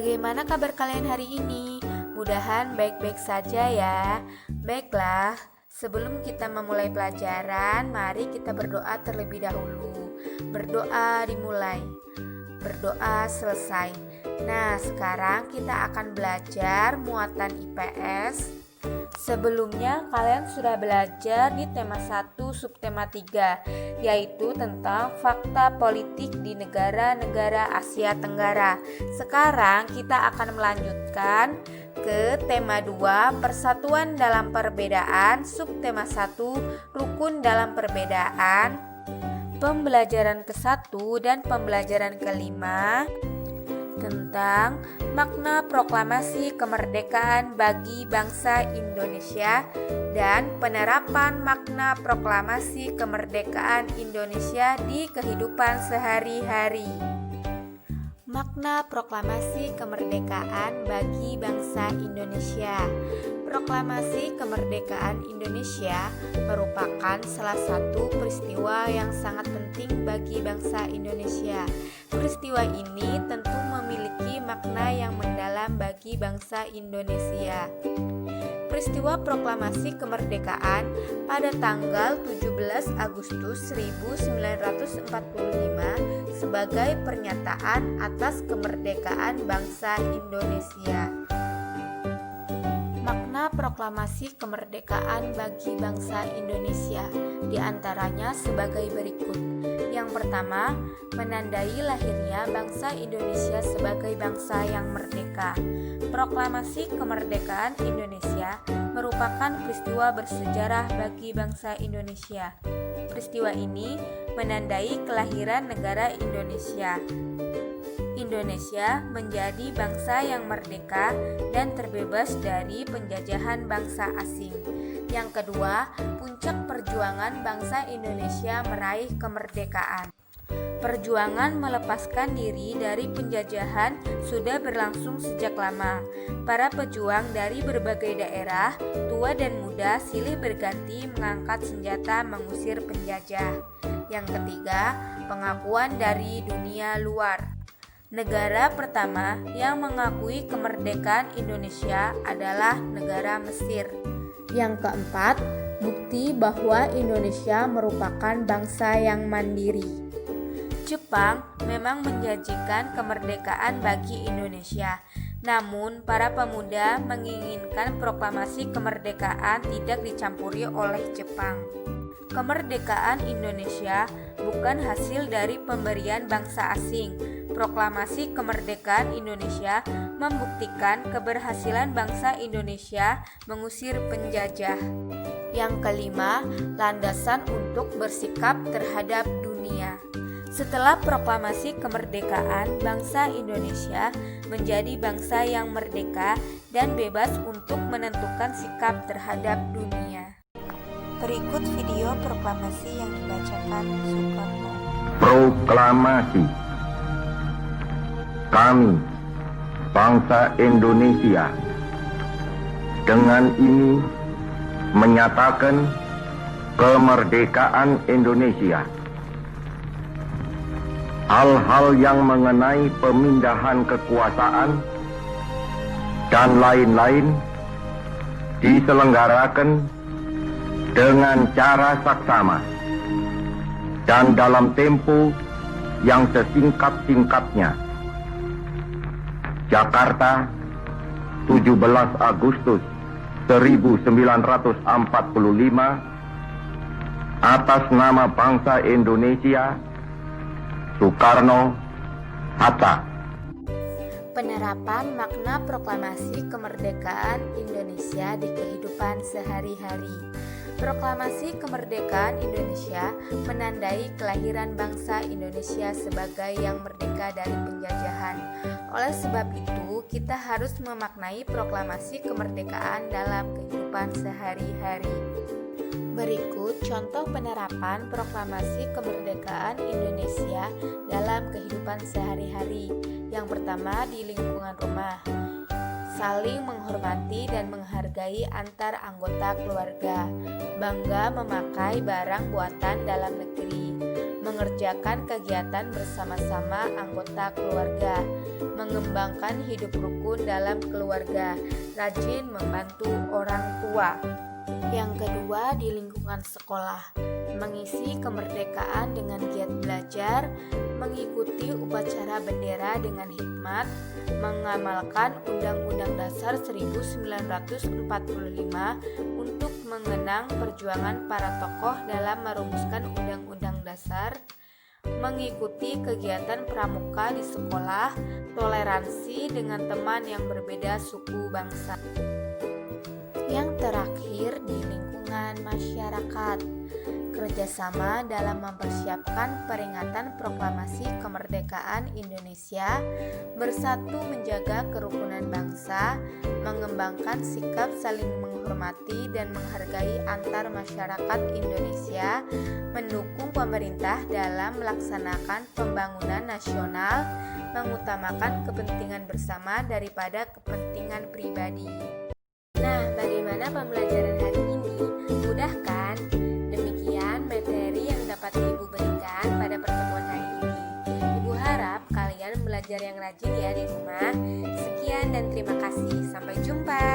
Bagaimana kabar kalian hari ini? Mudahan baik-baik saja ya. Baiklah, sebelum kita memulai pelajaran, mari kita berdoa terlebih dahulu. Berdoa dimulai, berdoa selesai. Nah, sekarang kita akan belajar muatan IPS. Sebelumnya kalian sudah belajar di tema 1 subtema 3, yaitu tentang fakta politik di negara-negara Asia Tenggara. Sekarang kita akan melanjutkan ke tema 2 persatuan dalam perbedaan, subtema 1 rukun dalam perbedaan, pembelajaran ke-1 dan pembelajaran ke-5 tentang makna proklamasi kemerdekaan bagi bangsa Indonesia dan penerapan makna proklamasi kemerdekaan Indonesia di kehidupan sehari-hari. Makna proklamasi kemerdekaan bagi bangsa Indonesia. Proklamasi kemerdekaan Indonesia merupakan salah satu peristiwa yang sangat penting bagi bangsa Indonesia. Peristiwa ini tentu memiliki makna yang mendalam bagi bangsa Indonesia. Peristiwa proklamasi kemerdekaan pada tanggal 17 Agustus 1945 sebagai pernyataan atas kemerdekaan bangsa Indonesia. Makna proklamasi kemerdekaan bagi bangsa Indonesia diantaranya sebagai berikut. Yang pertama, menandai lahirnya bangsa Indonesia sebagai bangsa yang merdeka. Proklamasi kemerdekaan Indonesia merupakan peristiwa bersejarah bagi bangsa Indonesia. Peristiwa ini menandai kelahiran negara Indonesia. Indonesia menjadi bangsa yang merdeka dan terbebas dari penjajahan bangsa asing. Yang kedua, puncak perjuangan bangsa Indonesia meraih kemerdekaan. Perjuangan melepaskan diri dari penjajahan sudah berlangsung sejak lama. Para pejuang dari berbagai daerah, tua dan muda, silih berganti mengangkat senjata mengusir penjajah. Yang ketiga, pengakuan dari dunia luar. Negara pertama yang mengakui kemerdekaan Indonesia adalah negara Mesir. Yang keempat, bukti bahwa Indonesia merupakan bangsa yang mandiri. Jepang memang menjanjikan kemerdekaan bagi Indonesia. Namun, para pemuda menginginkan proklamasi kemerdekaan tidak dicampuri oleh Jepang. Kemerdekaan Indonesia bukan hasil dari pemberian bangsa asing. Proklamasi kemerdekaan Indonesia membuktikan keberhasilan bangsa Indonesia mengusir penjajah. Yang kelima, landasan untuk bersikap terhadap dunia. Setelah proklamasi kemerdekaan, bangsa Indonesia menjadi bangsa yang merdeka dan bebas untuk menentukan sikap terhadap dunia. Berikut video proklamasi yang dibacakan Soekarno. Proklamasi. Kami, bangsa Indonesia, dengan ini menyatakan kemerdekaan Indonesia. Hal-hal yang mengenai pemindahan kekuasaan dan lain-lain diselenggarakan dengan cara saksama dan dalam tempo yang sesingkat-singkatnya. Jakarta, 17 Agustus 1945, atas nama bangsa Indonesia, Soekarno, Hatta. Penerapan makna proklamasi kemerdekaan Indonesia di kehidupan sehari-hari. Proklamasi kemerdekaan Indonesia menandai kelahiran bangsa Indonesia sebagai yang merdeka dari penjajahan. Oleh sebab itu, kita harus memaknai proklamasi kemerdekaan dalam kehidupan sehari-hari. Berikut contoh penerapan proklamasi kemerdekaan Indonesia dalam kehidupan sehari-hari. Yang pertama, di lingkungan rumah. Saling menghormati dan menghargai antar anggota keluarga. Bangga memakai barang buatan dalam negeri. mengerjakan kegiatan bersama-sama anggota keluarga, mengembangkan hidup rukun dalam keluarga, rajin membantu orang tua. Yang kedua, di lingkungan sekolah, mengisi kemerdekaan dengan giat belajar, mengikuti upacara bendera dengan hikmat, mengamalkan Undang-Undang Dasar 1945 untuk mengenang perjuangan para tokoh dalam merumuskan Undang-Undang Dasar, mengikuti kegiatan pramuka di sekolah, toleransi dengan teman yang berbeda suku bangsa. Yang terakhir, di lingkungan masyarakat, kerjasama dalam mempersiapkan peringatan proklamasi kemerdekaan Indonesia, bersatu menjaga kerukunan bangsa, mengembangkan sikap saling menghormati dan menghargai antar masyarakat Indonesia, mendukung pemerintah dalam melaksanakan pembangunan nasional, mengutamakan kepentingan bersama daripada kepentingan pribadi. Nah, bagaimana pembelajaran hari ini? Mudah kan? Demikian materi yang dapat Ibu berikan pada pertemuan hari ini. Ibu harap kalian belajar yang rajin ya di rumah. Sekian dan terima kasih. Sampai jumpa.